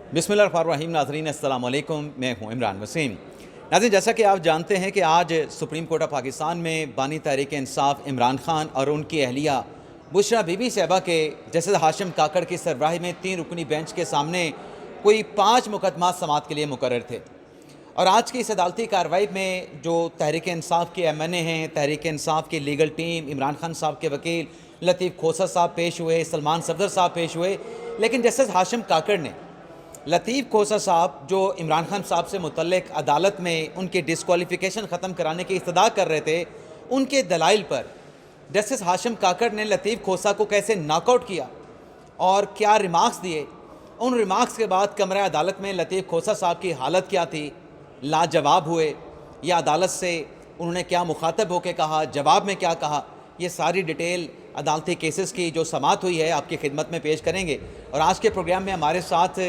बिस्मिल्लाहिर्रहमानिर्रहीम। नाज़रीन अस्सलाम वालेकुम, मैं हूँ इमरान वसीम। नाज़रीन, जैसा कि आप जानते हैं कि आज सुप्रीम कोर्ट ऑफ पाकिस्तान में बानी तहरीक इंसाफ इमरान खान और उनकी अहलिया बुशरा बीबी साहिबा के जस्टिस हाशिम काकड़ की सरबराही में 3 रुकनी बेंच के सामने कोई 5 मुकदमा समाअत के लिए मुकर्रर थे। और आज की इस अदालती कार्रवाई में जो तहरीक इंसाफ के MNA हैं, तहरीक इंसाफ की लीगल टीम, इमरान खान साहब के वकील लतीफ़ खोसर साहब पेश हुए, सलमान सफदर साहब पेश हुए, लेकिन जस्टिस हाशिम काकड़ ने लतीफ़ खोसर साहब जो इमरान खान साहब से मुतल्लिक अदालत में उनकी डिस्क्वालिफ़िकेशन ख़त्म कराने की इस्तदा कर रहे थे, उनके दलाइल पर जस्टिस हाशिम काकड़ ने लतीफ़ खोसा को कैसे नॉकआउट किया और क्या रिमार्क्स दिए। उन रिमार्क्स के बाद कमरा अदालत में लतीफ़ खोसा साहब की हालत क्या थी, लाजवाब हुए या अदालत से उन्होंने क्या मुखातब होकर कहा, जवाब में क्या कहा, ये सारी डिटेल अदालती केसेस की जो समाअत हुई है आपकी खिदमत में पेश करेंगे। और आज के प्रोग्राम में हमारे साथ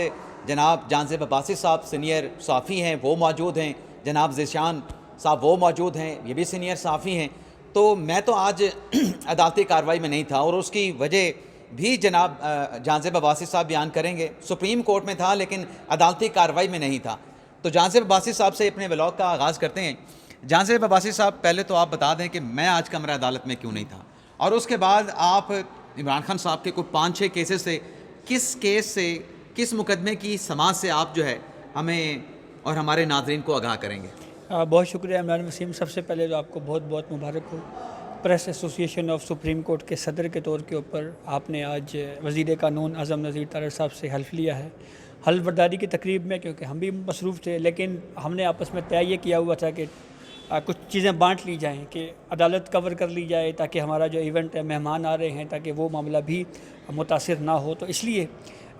जनाब जानज़ेब अब्बासी साहब सीनियर साफ़ी हैं, वो मौजूद हैं। जनाब ज़ीशान साहब वो मौजूद हैं, ये भी सीनियर साफ़ी हैं। तो मैं तो आज अदालती कार्रवाई में नहीं था और उसकी वजह भी जनाब जानज़ेब अब्बासी साहब बयान करेंगे। सुप्रीम कोर्ट में था लेकिन अदालती कार्रवाई में नहीं था। तो जानज़ेब अब्बासी साहब से अपने व्लॉग का आगाज़ करते हैं। जानज़ेब अब्बासी साहब, पहले तो आप बता दें कि मैं आज कमरा अदालत में क्यों नहीं था, और उसके बाद आप इमरान खान साहब के कुछ 5-6 केसेस से किस केस से, किस मुकदमे की समाअत से आप जो है हमें और हमारे नाज़रीन को आगाह करेंगे। बहुत शुक्रिया इमरान वसीम। सबसे पहले तो आपको बहुत बहुत मुबारक हो। Press association of supreme court के सदर के तौर के ऊपर आपने आज वज़ीर कानून आज़म नज़ीर तारड़ साहब से हल्फ लिया है। हल्फ बर्दारी की तकरीब में, क्योंकि हम भी मसरूफ़ थे, लेकिन हमने आपस में तय ये किया हुआ था कि कुछ चीज़ें बांट ली जाएं, कि अदालत कवर कर ली जाए ताकि हमारा जो इवेंट है, मेहमान आ रहे हैं, ताकि वो मामला भी मुतासिर ना हो। तो इसलिए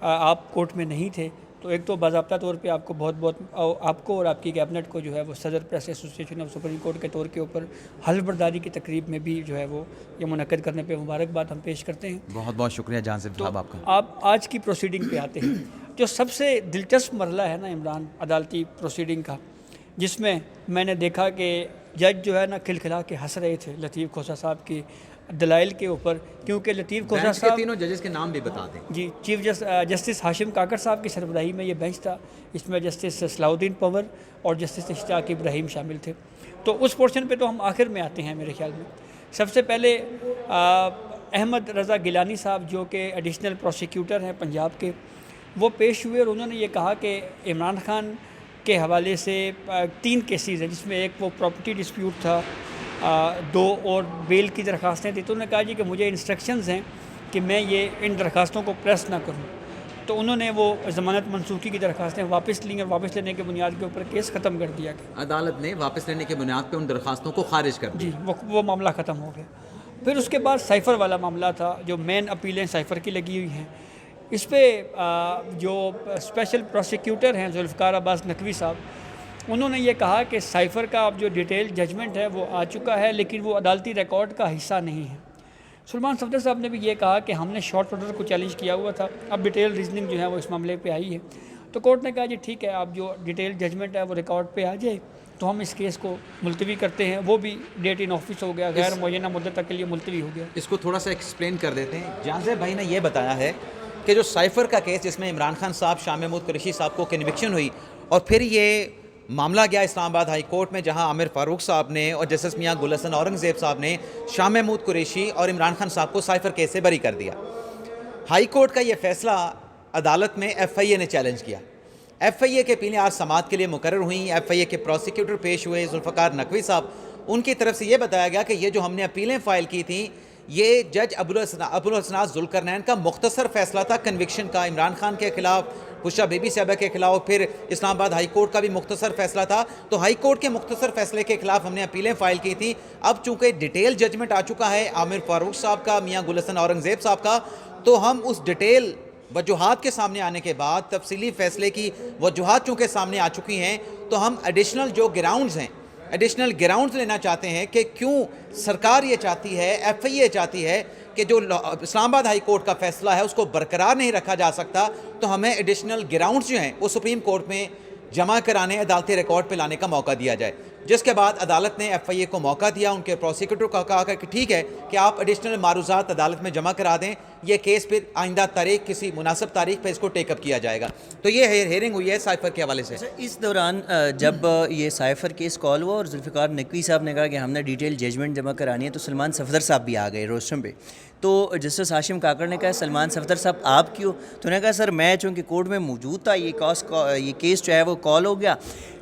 आप कोर्ट में नहीं थे। तो एक तो बाज़ाब्ता तौर पे आपको बहुत बहुत आपको और आपकी कैबिनेट को जो है वो सदर press association of supreme court के तौर के ऊपर हल्फ बर्दारी की तकरीब में भी जो है वो ये मुनक्कद करने पे मुबारकबाद हम पेश करते हैं। बहुत बहुत शुक्रिया जानज़ेब साहब आपका। आप आज की प्रोसीडिंग पे आते हैं। जो सबसे दिलचस्प मरला है ना इमरान अदालती प्रोसीडिंग का, जिसमें मैंने देखा कि जज जो है ना खिलखिला के हंस रहे थे लतीफ़ खोसा साहब की दलाइल के ऊपर, क्योंकि लतीफ़ खोसा साहब, तीनों जजेस के नाम भी बता दें जी। चीफ जस्टिस हाशिम काकड़ साहब की सरबराही में ये बेंच था। इसमें जस्टिस सलाउद्दीन पंवर और जस्टिस इश्तियाक इब्राहिम शामिल थे। तो उस पोर्शन पे तो हम आखिर में आते हैं मेरे ख्याल में। सबसे पहले अहमद रज़ा गिलानी साहब जो कि एडिशनल प्रोसिक्यूटर हैं पंजाब के, वो पेश हुए और उन्होंने ये कहा कि इमरान खान के हवाले से 3 केसेस हैं, जिसमें एक वो प्रॉपर्टी डिस्प्यूट था, 2 और बेल की दरख्वास्तें थी। तो उन्होंने कहा जी कि मुझे इंस्ट्रक्शंस हैं कि मैं ये इन दरख्वास्तों को प्रेस ना करूं। तो उन्होंने वो ज़मानत मनसूखी की दरख्वास्तें वापस ली और वापस लेने के बुनियाद के ऊपर केस ख़त्म कर दिया गया। अदालत ने वापस लेने के बुनियाद पर उन दरख्वास्तों को खारिज कर दिया। जी, वो मामला ख़त्म हो गया। फिर उसके बाद साइफ़र वाला मामला था, जो मेन अपीलें साइफ़र की लगी हुई हैं। इस पर जो स्पेशल प्रोसिक्यूटर हैं जुल्फ़िकार अब्बास नकवी साहब, उन्होंने ये कहा कि साइफ़र का अब जो डिटेल जजमेंट है वो आ चुका है, लेकिन वो अदालती रिकॉर्ड का हिस्सा नहीं है। सलमान सफदर साहब ने भी ये कहा कि हमने शॉर्ट ऑर्डर को चैलेंज किया हुआ था, अब डिटेल रीजनिंग जो है वो इस मामले पे आई है। तो कोर्ट ने कहा जी ठीक है, आप जो डिटेल जजमेंट है वो रिकॉर्ड पे आ जाए तो हम इस केस को मुलतवी करते हैं। वो भी डेट इन ऑफिस हो गया, गैर मुअय्यना मुद्दत तक के लिए मुलतवी हो गया। इसको थोड़ा सा एक्सप्लेन कर देते हैं। जानज़ेब भाई ने यह बताया है कि जो साइफ़र का केस, जिसमें इमरान खान साहब, शाह महमूद कुरैशी साहब को कन्विक्शन हुई और फिर ये मामला गया इस्लामाबाद हाई कोर्ट में, जहां आमिर फ़ारूक साहब ने और जस्टिस मियां गुल हसन औरंगज़ेब साहब ने शाह महमूद कुरैशी और इमरान खान साहब को साइफ़र केस से बरी कर दिया। हाई कोर्ट का ये फ़ैसला अदालत में FIA ने चैलेंज किया। FIA के अपीलें आज समाअत के लिए मुकर्रर हुई। FIA के प्रोसिक्यूटर पेश हुए जुल्फ़िकार नकवी साहब। उनकी तरफ से ये बताया गया कि ये जो हमने अपीलें फ़ाइल की थी, ये जज अबुल हसनात ज़ुल्करनैन का मुख्तसर फ़ैसला था कन्विक्शन का, इमरान खान के ख़िलाफ़, बुशरा बीबी साहिबा के ख़िलाफ़, फिर इस्लामाबाद हाई कोर्ट का भी मुख्तसर फ़ैसला था। तो हाई कोर्ट के मुख्तसर फ़ैसले के ख़िलाफ़ हमने अपीलें फ़ाइल की थी। अब चूँकि डिटेल जजमेंट आ चुका है आमिर फ़ारूक साहब का, मियाँ गुल हसन औरंगज़ेब साहब का, तो हम उस डिटेल वजूहात के सामने आने के बाद, तफसीली फ़ैसले की वजूहात चूँकि सामने आ चुकी हैं, तो हम एडिशनल जो ग्राउंड्स हैं, एडिशनल ग्राउंड्स लेना चाहते हैं कि क्यों सरकार ये चाहती है, FIA चाहती है कि जो इस्लामाबाद हाई कोर्ट का फ़ैसला है उसको बरकरार नहीं रखा जा सकता। तो हमें एडिशनल ग्राउंड्स जो हैं वो सुप्रीम कोर्ट में जमा कराने, अदालती रिकॉर्ड पे लाने का मौका दिया जाए। जिसके बाद अदालत ने FIA को मौका दिया, उनके प्रोसिक्यूटर को कहा कि ठीक है कि आप एडिशनल मारूजात अदालत में जमा करा दें, ये केस फिर आइंदा तारीख किसी मुनासिब तारीख पर इसको टेकअप किया जाएगा। तो ये हेयरिंग हुई है साइफर के हवाले से। इस दौरान जब ये साइफर केस कॉल हुआ और जुल्फ़िकार नकवी साहब ने कहा कि हमने डिटेल जजमेंट जमा करानी है, तो सलमान सफदर साहब भी आ गए रोस्टम पे। तो जस्टिस हाशिम काकड़ ने कहा सलमान सफदर साहब आप क्यों? तो उन्होंने कहा सर मैं चूँकि कोर्ट में मौजूद था, ये केस जो है वो कॉल हो गया,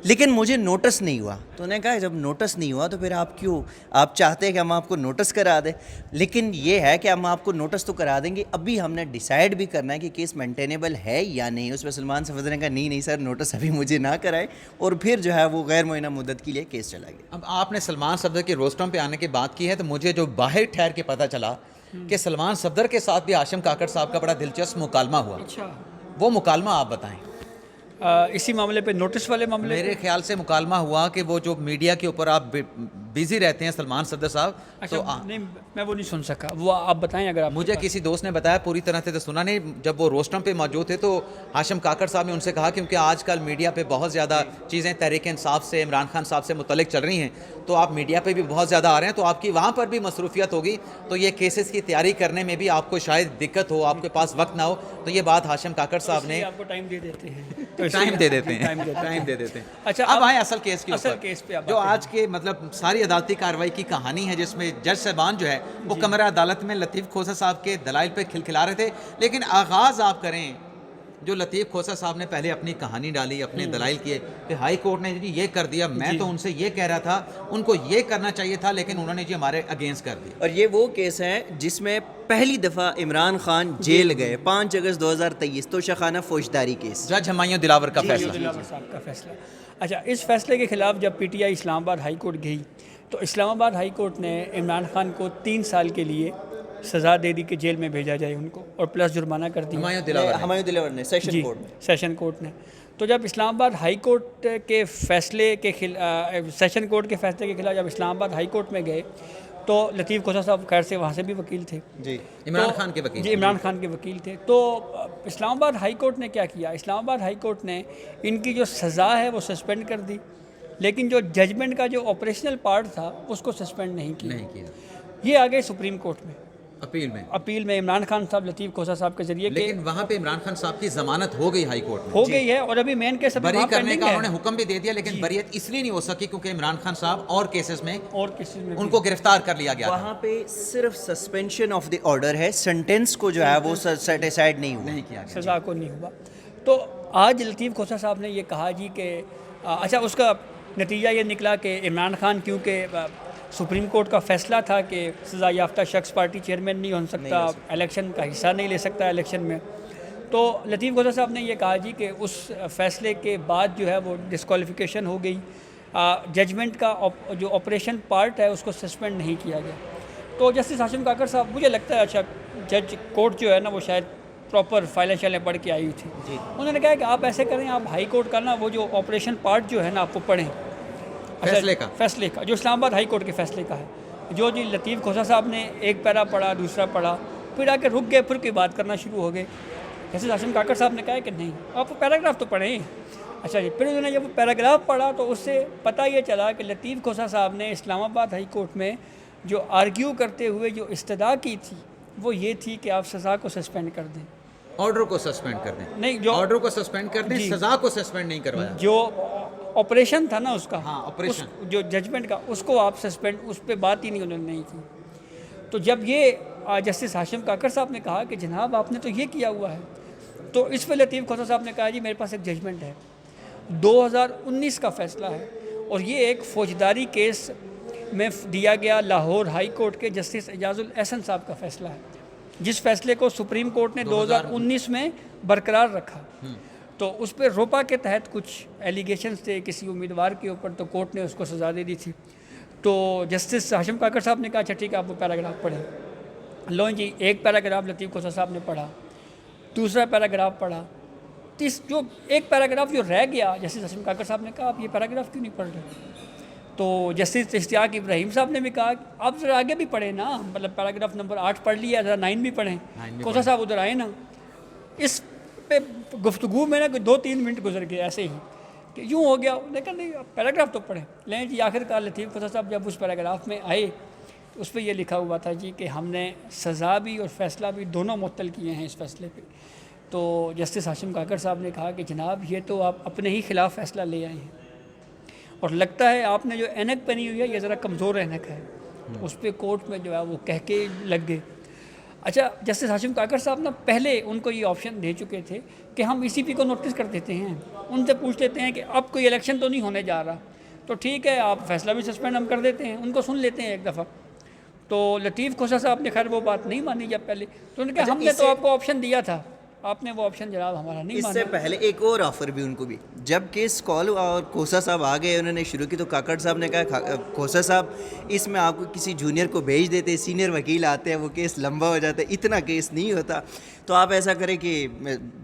लेकिन मुझे नोटिस नहीं हुआ। तो उन्होंने कहा जब नोटिस नहीं हुआ तो फिर आप क्यों, आप चाहते हैं कि हम आपको नोटिस करा दें, लेकिन ये है कि हम आपको नोटिस तो करा देंगे, अभी हमने डिसाइड भी करना है कि केस मेंटेनेबल है या नहीं। उस पर सलमान सफदर ने कहा नहीं सर नोटिस अभी मुझे ना कराए, और फिर जो है वो गैर मुअय्यना मुद्दत के लिए केस चला गया। अब आपने सलमान सफदर के रोस्टम पे आने की बात की है, तो मुझे जो बाहर ठहर के पता चला कि सलमान सफदर के साथ भी हाशिम काकड़ साहब का बड़ा दिलचस्प मुकालमा हुआ। अच्छा, वो वो मुकालमा आप बताएं। इसी मामले पे, नोटिस वाले मामले मेरे ख्याल से मुकालमा हुआ कि वो जो मीडिया के ऊपर आप बिजी रहते हैं सलमान सफदर साहब, अच्छा, तो नहीं मैं वो नहीं सुन सका, वो आप बताएं अगर आप। मुझे किसी दोस्त ने बताया, पूरी तरह से तो सुना नहीं। जब वो रोस्टम पे मौजूद थे तो हाशिम काकड़ साहब ने उनसे कहा क्योंकि आजकल मीडिया पे बहुत ज़्यादा चीज़ें तहरीक इंसाफ से, इमरान खान साहब से मुतल्लिक चल रही हैं, तो आप मीडिया पे भी बहुत ज़्यादा आ रहे हैं, तो आपकी वहाँ पर भी मसरूफियत होगी, तो ये केसेस की तैयारी करने में भी आपको शायद दिक्कत हो, आपके पास वक्त ना हो। तो ये बात हाशिम काकड़ साहब ने आपको टाइम दे देते हैं, टाइम दे देते हैं, टाइम दे देते हैं। अच्छा, अब आए असल केस के असल ऊपर, केस पे आप जो आज के मतलब सारी अदालती कार्रवाई की कहानी है, जिसमें जज साहबान जो है वो कमरा अदालत में लतीफ़ खोसा साहब के दलाइल पे खिलखिला रहे थे। लेकिन आगाज़ आप करें, जो लतीफ़ खोसा साहब ने पहले अपनी कहानी डाली, अपने दलाइल किए कि हाई कोर्ट ने जी ये कर दिया, मैं तो उनसे ये कह रहा था, उनको ये करना चाहिए था, लेकिन उन्होंने जी हमारे अगेंस्ट कर दिया। और ये वो केस है जिसमें पहली दफ़ा इमरान खान जेल गए 5 अगस्त 2023, तोशाखाना फौजदारी केस। जज हुमायूं दिलावर का फैसला। दिलावर साहब का फैसला। अच्छा, इस फैसले के खिलाफ जब PTI इस्लामाबाद हाई कोर्ट गई तो इस्लामाबाद हाई कोर्ट ने इमरान खान को 3 साल के लिए सज़ा दे दी कि जेल में भेजा जाए उनको, और प्लस जुर्माना कर दिया हुमायूं दिलावर ने सेशन कोर्ट में। सेशन कोर्ट ने। तो जब इस्लामाबाद हाई कोर्ट के फैसले के सेशन कोर्ट के फैसले के खिलाफ जब इस्लामाबाद हाई कोर्ट में गए तो लतीफ़ खोसा साहब खैर से वहाँ से भी वकील थे जी, इमरान खान के वकील। जी, इमरान खान के वकील थे। तो इस्लामाबाद हाई कोर्ट ने क्या किया, इस्लामाबाद हाई कोर्ट ने इनकी जो सज़ा है वो सस्पेंड कर दी, लेकिन जो जजमेंट का जो ऑपरेशनल पार्ट था उसको सस्पेंड नहीं किया। ये आ गए सुप्रीम कोर्ट में, अपील में इमरान खान साहब लतीफ़ खोसा साहब के जरिए। लेकिन वहाँ पे इमरान खान साहब की जमानत हो गई हाई कोर्ट में, हो गई है, और अभी मेन केस बरी करने का उन्होंने हुक्म भी दे दिया, लेकिन बरीयत इसलिए नहीं हो सकी क्योंकि इमरान खान साहब और केसेस में उनको गिरफ्तार कर लिया गया। वहाँ पे सिर्फ सस्पेंशन ऑफ द ऑर्डर है, सेंटेंस को जो है वो सेटिस्फाइड नहीं हुआ, सज़ा को नहीं हुआ। तो आज लतीफ़ खोसा साहब ने ये कहा जी कि अच्छा, उसका नतीजा ये निकला कि इमरान खान, क्योंकि सुप्रीम कोर्ट का फैसला था कि सज़ा याफ्ता शख्स पार्टी चेयरमैन नहीं हो सकता, इलेक्शन का हिस्सा नहीं ले सकता इलेक्शन में, तो लतीफ़ खोसा साहब ने ये कहा जी कि उस फैसले के बाद जो है वो डिस्क्वालिफिकेशन हो गई, जजमेंट का जो ऑपरेशन पार्ट है उसको सस्पेंड नहीं किया गया। तो जस्टिस हाशिम काकड़ साहब, मुझे लगता है अच्छा जज कोर्ट जो है ना वो शायद प्रॉपर फाइलें शाइलें पढ़ के आई हुई थी। उन्होंने कहा कि आप ऐसे करें, आप हाई कोर्ट का ना वो जो ऑपरेशन पार्ट जो है ना आप वो पढ़ें, फैसले का जो इस्लामाबाद हाई कोर्ट के फैसले का है, जो जी लतीफ़ खोसा साहब ने एक पैरा पढ़ा, दूसरा पढ़ा, फिर आके रुक गए, फिर की बात करना शुरू हो गए। जैसे हाशिम काकड़ साहब ने कहा कि नहीं आप पैराग्राफ तो पढ़ें। अच्छा जी, फिर उन्होंने जब पैराग्राफ पढ़ा तो उससे पता ये चला कि लतीफ़ खोसा साहब ने इस्लामाबाद हाई कोर्ट में जो आर्ग्यू करते हुए जो इस्तदा की थी वो ये थी कि आप सज़ा को सस्पेंड कर दें, ऑर्डर को सस्पेंड कर दें, नहीं जो ऑर्डर को सस्पेंड कर दें, सजा को सस्पेंड नहीं करवाया, जो ऑपरेशन था ना उसका, हाँ ऑपरेशन जो जजमेंट का, उसको आप सस्पेंड, उस पर बात ही नहीं उन्होंने नहीं की। तो जब ये जस्टिस हाशिम काकड़ साहब ने कहा कि जनाब आपने तो ये किया हुआ है, तो इस पर लतीफ़ खोसा साहब ने कहा जी मेरे पास एक जजमेंट है, 2019 का फ़ैसला है, और ये एक फौजदारी केस में दिया गया लाहौर हाई कोर्ट के जस्टिस एजाजुल एहसन साहब का फ़ैसला है, जिस फैसले को सुप्रीम कोर्ट ने 2019 में बरकरार रखा। तो उस पर रोपा के तहत कुछ एलिगेशंस थे किसी उम्मीदवार के ऊपर, तो कोर्ट ने उसको सज़ा दे दी थी। तो जस्टिस हाशिम काकड़ साहब ने कहा अच्छा ठीक है आप वो पैराग्राफ पढ़ें। लो जी, एक पैराग्राफ लतीफ़ खोसा साहब ने पढ़ा, दूसरा पैराग्राफ पढ़ा, जो एक पैराग्राफ जो रह गया, जस्टिस हाशिम काकड़ साहब ने कहा आप ये पैराग्राफ क्यों नहीं पढ़ रहे? तो जस्टिस इश्तियाक इब्राहिम साहब ने भी कहा आप ज़रा आगे भी पढ़ें ना, मतलब पैराग्राफ नंबर 8 पढ़ लिया, ज़रा 9 भी पढ़ें। खोसा साहब उधर आए ना, इस पे गुफ्तगू में ना 2-3 मिनट गुजर गए ऐसे ही कि यूँ हो गया। उन्होंने कहा नहीं, आप पैराग्राफ तो पढ़े लें जी। आखिरकार लतीफ़ खोसा साहब जब उस पैराग्राफ में आए तो उस पर यह लिखा हुआ था जी कि हमने सज़ा भी और फ़ैसला भी दोनों मुअत्तल किए हैं इस फैसले पे। तो जस्टिस हाशिम काकर साहब ने कहा कि जनाब ये तो आप अपने ही ख़िलाफ़ फ़ैसला ले आए हैं और लगता है आपने जो ऐनक पहनी हुई है ये ज़रा कमज़ोर ऐनक है। तो उस पर कोर्ट में जो है वो कह के लग गए। अच्छा, जस्टिस हाशिम काकर साहब ना पहले उनको ये ऑप्शन दे चुके थे कि हम ECP को नोटिस कर देते हैं, उनसे पूछ लेते हैं कि अब कोई इलेक्शन तो नहीं होने जा रहा, तो ठीक है आप फैसला भी सस्पेंड हम कर देते हैं, उनको सुन लेते हैं एक दफ़ा। तो लतीफ़ खोसा साहब ने खैर वो बात नहीं मानी जब पहले, तो उन्होंने कहा हमने तो आपको ऑप्शन दिया था, आपने वो ऑप्शन जनाब हमारा नहीं माना। इससे पहले एक और ऑफर भी उनको भी, जब केस कॉल हुआ और खोसा साहब आ गए, उन्होंने शुरू की, तो काकड़ साहब ने कहा खोसा साहब इसमें आपको किसी जूनियर को भेज देते, सीनियर वकील आते हैं, वो केस लंबा हो जाता है, इतना केस नहीं होता, तो आप ऐसा करें कि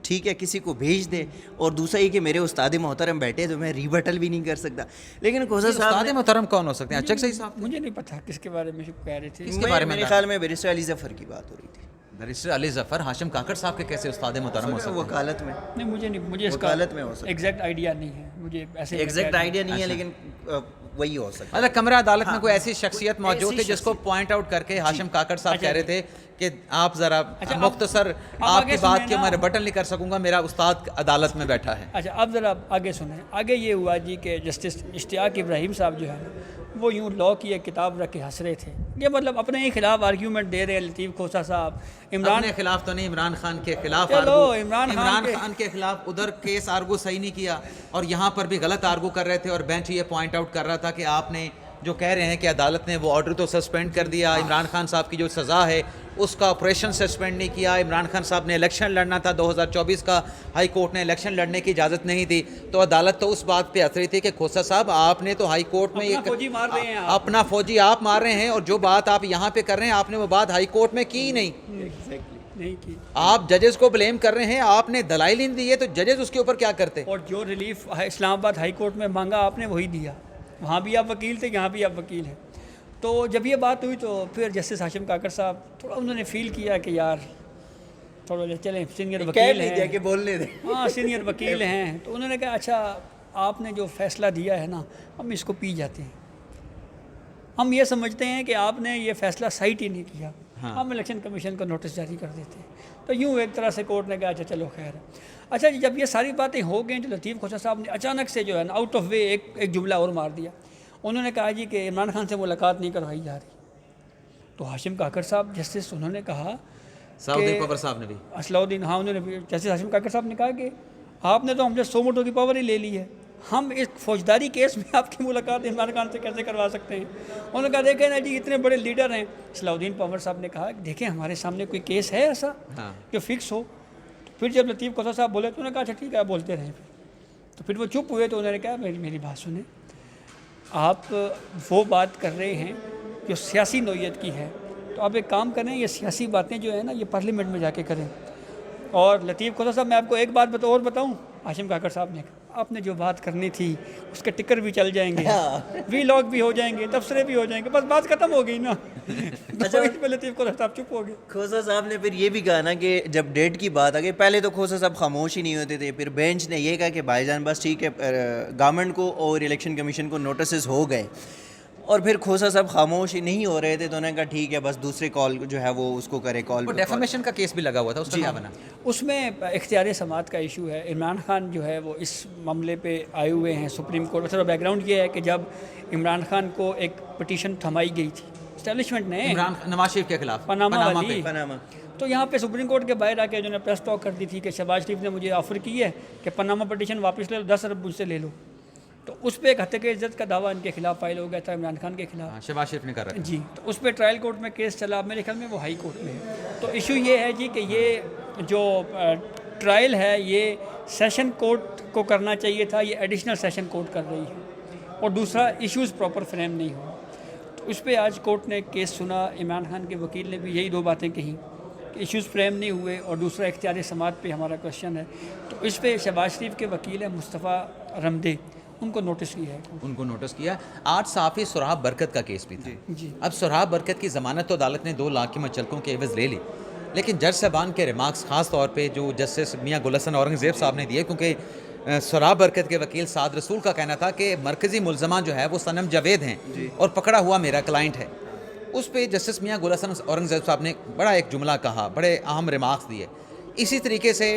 ठीक है किसी को भेज दें। और दूसरा ये कि मेरे उस्ताद मोहतरम बैठे तो मैं रिबटल भी नहीं कर सकता। लेकिन खोसा साहब उस्ताद मोहतरम कौन हो सकते हैं? अच्छा सही साहब, मुझे नहीं पता किसके बारे में कह रहे थे। इसके बारे में मेरे ख्याल में बैरिस्टर अली जफ़र की बात हो रही थी। बैरिस्टर अली जफ़र हाशिम काकड़ साहब के कैसे उस्ताद मोहतरम हो सकते हैं? वकालत में नहीं, मुझे नहीं, मुझे इसका वकालत में हो सकता है। एग्जैक्ट आइडिया नहीं है, मुझे ऐसे एग्जैक्ट आइडिया नहीं है, लेकिन वही हो सकता है। मतलब कमरा अदालत में कोई ऐसी शख्सियत मौजूद ऐसी थी जिसको पॉइंट आउट करके हाशिम काकड़ साहब कह रहे थे कि आप ज़रा मुख्तसर आपकी आगे बात सुने के ना। मैं रिबटल नहीं कर सकूंगा, मेरा उस्ताद अदालत में बैठा है। अच्छा, अब ज़रा आगे सुने। आगे ये हुआ जी कि जस्टिस इश्तियाक इब्राहिम साहब जो है ना, वो यूँ लॉ की एक किताब रख के हंस रहे थे। ये मतलब अपने ही खिलाफ आर्ग्यूमेंट दे रहे हैं लतीफ़ खोसा साहब। इमरान अपने खिलाफ तो नहीं, इमरान खान के खिलाफ चलो, आर्गू, इमरान खान के खिलाफ उधर केस आर्गू सही नहीं किया और यहाँ पर भी गलत आर्गू कर रहे थे। और बेंच ये पॉइंट आउट कर रहा था कि आपने जो कह रहे हैं कि अदालत ने वो ऑर्डर तो सस्पेंड कर दिया, इमरान खान साहब की जो सज़ा है उसका ऑपरेशन सस्पेंड नहीं किया। इमरान खान साहब ने इलेक्शन लड़ना था 2024 का, हाई कोर्ट ने इलेक्शन लड़ने की इजाज़त नहीं दी, तो अदालत तो उस बात पे अथरी थी कि खोसा साहब आपने तो हाई कोर्ट में अपना फौजी मार रहे हैं आप। अपना फौजी आप मार रहे हैं, और जो बात आप यहाँ पे कर रहे हैं आपने वो बात हाई कोर्ट में की ही नहीं। नहीं की। आप जजेस को ब्लेम कर रहे हैं, आपने दलाइल नहीं दिए, तो जजेस उसके ऊपर क्या करते? और जो रिलीफ इस्लामाबाद हाई कोर्ट में मांगा आपने वही दिया, वहाँ भी आप वकील थे, यहाँ भी आप वकील हैं। तो जब ये बात हुई तो फिर जस्टिस हाशिम काकर साहब थोड़ा उन्होंने फील किया कि यार थोड़ा चलें, सीनियर वकील हैं, कि बोलने दे। हाँ सीनियर वकील हैं। तो उन्होंने कहा अच्छा आपने जो फ़ैसला दिया है ना, हम इसको पी जाते हैं, हम ये समझते हैं कि आपने ये फ़ैसला साइट ही नहीं किया, हम इलेक्शन कमीशन को नोटिस जारी कर देते हैं। तो यूँ एक तरह से कोर्ट ने कहा अच्छा चलो खैर है। अच्छा जी, जब ये सारी बातें हो गई तो लतीफ़ खोसा साहब ने अचानक से जो है ना आउट ऑफ वे एक जुमला और मार दिया। उन्होंने कहा जी कि इमरान खान से मुलाकात नहीं करवाई जा रही। तो हाशिम काकर साहब जस्टिस उन्होंने कहा, सलाउद्दीन पवर साहब ने भी, असलाउद्दीन, हाँ उन्होंने भी, जस्टिस हाशिम काकर साहब ने कहा कि आपने तो हमसे 100 वोटों की पावर ही ले ली है, हम इस फौजदारी केस में आपकी मुलाकात इमरान खान से कैसे करवा सकते हैं। उन्होंने कहा देखें ना जी इतने बड़े लीडर हैं। सलाउद्दीन पवर साहब ने कहा देखें हमारे सामने कोई केस है ऐसा जो फिक्स हो। तो फिर जब लतीफ़ खोसा साहब बोले तो उन्होंने कहा अच्छा ठीक है बोलते रहे। तो फिर वो चुप हुए तो उन्होंने कहा मेरी बात सुने, आप वो बात कर रहे हैं जो सियासी नौयत की है, तो आप एक काम करें, ये सियासी बातें जो है ना ये पार्लियामेंट में जाके करें। और लतीफ़ खोसा साहब मैं आपको एक बात और बताऊं, हाशिम काकर साहब ने कहा आपने जो बात करनी थी उसके टिकर भी चल जाएंगे, वीलॉग भी हो जाएंगे, तबसरे भी हो जाएंगे, बस बात खत्म हो गई ना। अच्छा लतीफ़ खोसा साहब चुप हो गए। खोसा साहब ने फिर ये भी कहा ना कि जब डेट की बात आ गई, पहले तो खोसा साहब खामोश ही नहीं होते थे, फिर बेंच ने ये कहा कि भाईजान बस ठीक है, गवर्नमेंट को और इलेक्शन कमीशन को नोटिस हो गए, और फिर खोसा साहब खामोश ही नहीं हो रहे थे, तो उन्होंने कहा ठीक है बस दूसरे कॉल जो है वो उसको करे कॉल। डेफेमेशन का केस भी लगा हुआ था, उसका क्या बना? उसमें इख्तियार समात का इशू है। इमरान खान जो है वो इस मामले पे आए हुए हैं सुप्रीम कोर्ट। थोड़ा बैकग्राउंड ये है कि जब इमरान खान को एक पिटीशन थमाई गई थी इस्टेब्लिशमेंट ने नवाज शरीफ के खिलाफ पनामा वाली, पनामा, तो यहाँ पे सुप्रीम कोर्ट के बाहर आके उन्होंने प्रेस टॉक कर दी थी कि शहबाज शरीफ ने मुझे ऑफ़र की है कि पनामा पिटीशन वापस ले लो, 10 अरब मुझसे ले लो। तो उस पर एक हत्या इज्जत का दावा इनके खिलाफ फाइल हो गया था इमरान खान के खिलाफ। शहबाज शरीफ ने कर रहा जी, तो उस पर ट्रायल कोर्ट में केस चला, मेरे ख्याल में वो हाई कोर्ट में है। तो इशू ये है जी कि ये जो ट्रायल है ये सेशन कोर्ट को करना चाहिए था, ये एडिशनल सेशन कोर्ट कर रही है, और दूसरा इश्यूज़ प्रॉपर फ्रेम नहीं हुआ। तो उस पर आज कोर्ट ने केस सुना। इमरान खान के वकील ने भी यही दो बातें कही कि इश्यूज़ फ्रेम नहीं हुए, और दूसरा इख्तियार समात पे हमारा क्वेश्चन है। तो इस पर शहबाज शरीफ के वकील है मुस्तफ़ा रमदे, उनको नोटिस किया है, उनको नोटिस किया। आज साफ़ी सुराब बरकत का केस भी था जी। अब सुराब बरकत की ज़मानत तो अदालत ने 2 लाख की मुचलकों के एवज़ ले ली, लेकिन जज साहबान के रिमार्क्स ख़ास तौर पे जो जस्टिस मियां गुल हसन औरंगज़ेब साहब ने दिए, क्योंकि सराब बरकत के वकील साद रसूल का कहना था कि मरकज़ी मुलजमा जो है वो सनम जावेद हैं और पकड़ा हुआ मेरा क्लाइंट है। उस पर जस्टिस मियाँ गुल हसन औरंगज़ेब साहब ने बड़ा एक जुमला कहा, बड़े अहम रिमार्क्स दिए। इसी तरीके से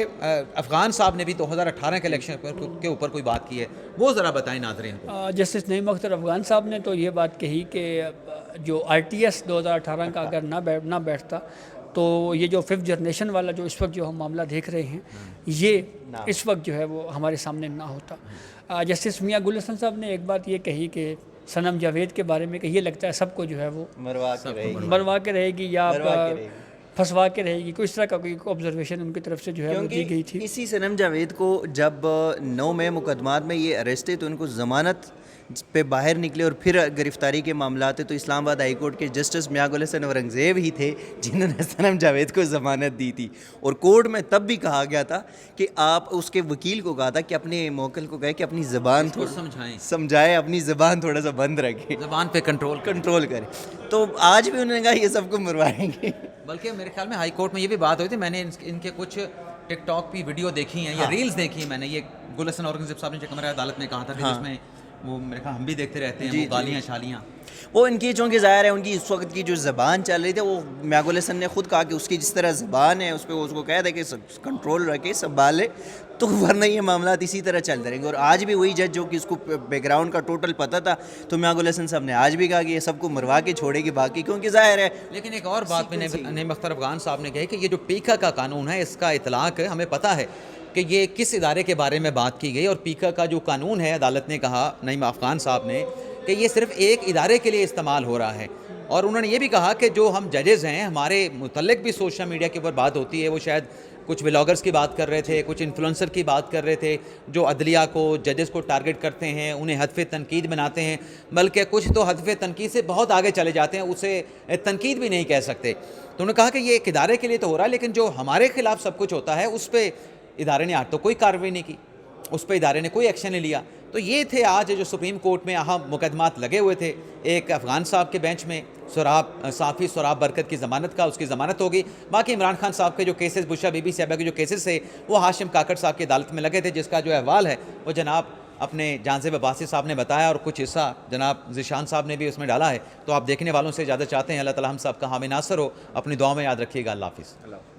अफ़गान साहब ने भी 2018 के इलेक्शन के ऊपर कोई बात की है, वो ज़रा बताएं नाज़रीन को। जस्टिस नईम अख्तर अफ़गान साहब ने तो ये बात कही कि जो RTS 2018 का अगर ना बैठता तो ये जो 5th जनरेशन वाला जो इस वक्त जो हम मामला देख रहे हैं ये इस वक्त जो है वो हमारे सामने ना होता। जस्टिस मियाँ गुल हसन साहब ने एक बात ये कही कि सनम जावेद के बारे में कि ये लगता है सबको जो है वो मरवा के रहेगी या फंसवा के रहेगी, कोई इस तरह का कोई ऑब्जर्वेशन उनकी तरफ से जो है वो दी गई थी। इसी सनम जावेद को जब 9 मई मुकदमात में ये अरेस्ट है तो उनको ज़मानत पे बाहर निकले और फिर गिरफ्तारी के मामला थे तो इस्लामाबाद हाई कोर्ट के जस्टिस मियाँ गुल हसन औरंगज़ेब ही थे जिन्होंने सनम जावेद को ज़मानत दी थी। और कोर्ट में तब भी कहा गया था कि आप उसके वकील को कहा था कि अपने मौकल को कहे कि अपनी ज़बान थोड़ा समझाए, अपनी ज़बान थोड़ा सा बंद रखे, ज़बान पे कंट्रोल करे। तो आज भी उन्होंने कहा ये सबको मरवाएंगे। बल्कि मेरे ख्याल में हाई कोर्ट में ये भी बात हुई थी, मैंने इनके कुछ टिकटॉक की वीडियो देखी हैं या रील्स देखी हैं मैंने, ये गुल हसन औरंगज़ेब साहब ने जो कमरा अदालत में कहा था जिसमें वो मेरे ख्याल हम भी देखते रहते हैं, वो गालियाँ शालियाँ, वो इनकी चूँकि ज़ाहिर है उनकी इस वक्त की जो ज़बान चल रही थी वो मियाँ गुल हसन ने खुद कहा कि उसकी जिस तरह ज़बान है उस पर उसको कह दे कि कंट्रोल रखे, संभाले, तो वरना ये मामला इसी तरह चलते रहेंगे। और आज भी वही जज जो कि उसको बैकग्राउंड का टोटल पता था तो मियाँ गुल हसन साहब ने आज भी कहा कि ये सबको मरवा के छोड़ेगी बाकी, क्योंकि ज़ाहिर है। लेकिन एक और बात में नईम अख्तर अफ़गान साहब ने कही कि ये जो पीका का कानून है इसका इतलाक़ हमें पता है कि ये किस इदारे के बारे में बात की गई, और पीका का जो कानून है अदालत ने कहा नईम अफ़गान साहब ने कि ये सिर्फ़ एक इदारे के लिए इस्तेमाल हो रहा है। और उन्होंने ये भी कहा कि जो हम जजेज़ हैं हमारे मुतल्लिक़ भी सोशल मीडिया के ऊपर बात होती है, वो शायद कुछ व्लॉगर्स की बात कर रहे थे, कुछ इन्फ्लुएंसर की बात कर रहे थे जो अदलिया को, जजेस को टारगेट करते हैं, उन्हें हदफ़ तनकीद बनाते हैं, बल्कि कुछ तो हदफ़ तनकीद से बहुत आगे चले जाते हैं, उसे तनकीद भी नहीं कह सकते। तो उन्होंने कहा कि ये एक इदारे के लिए तो हो रहा है, लेकिन जो हमारे ख़िलाफ़ सब कुछ होता है उस पर इदारे ने आज तो कोई कार्रवाई नहीं की, उस पर इदारे ने कोई एक्शन नहीं लिया। तो ये थे आज जो सुप्रीम कोर्ट में अहम मुकदमात लगे हुए थे। एक अफ़गान साहब के बेंच में साफ़ी सराब बरकत की ज़मानत का, उसकी ज़मानत होगी। बाकी इमरान खान साहब के जो केसेस, बुशरा बीबी साहबा के जो केसेस थे वो हाशिम काकड़ साहब की अदालत में लगे थे, जिसका जो अहवाल है वो जनाब अपने जांज़ेब अब्बासी साहब ने बताया और कुछ हिस्सा जनाब ज़ीशान साहब ने भी उसमें डाला है। तो आप देखने वालों से इजाज़त चाहते हैं। अल्लाह ताला हम सब का हामी नासर हो। अपनी दुआ में याद रखिएगा। अल्लाह हाफ़िज़।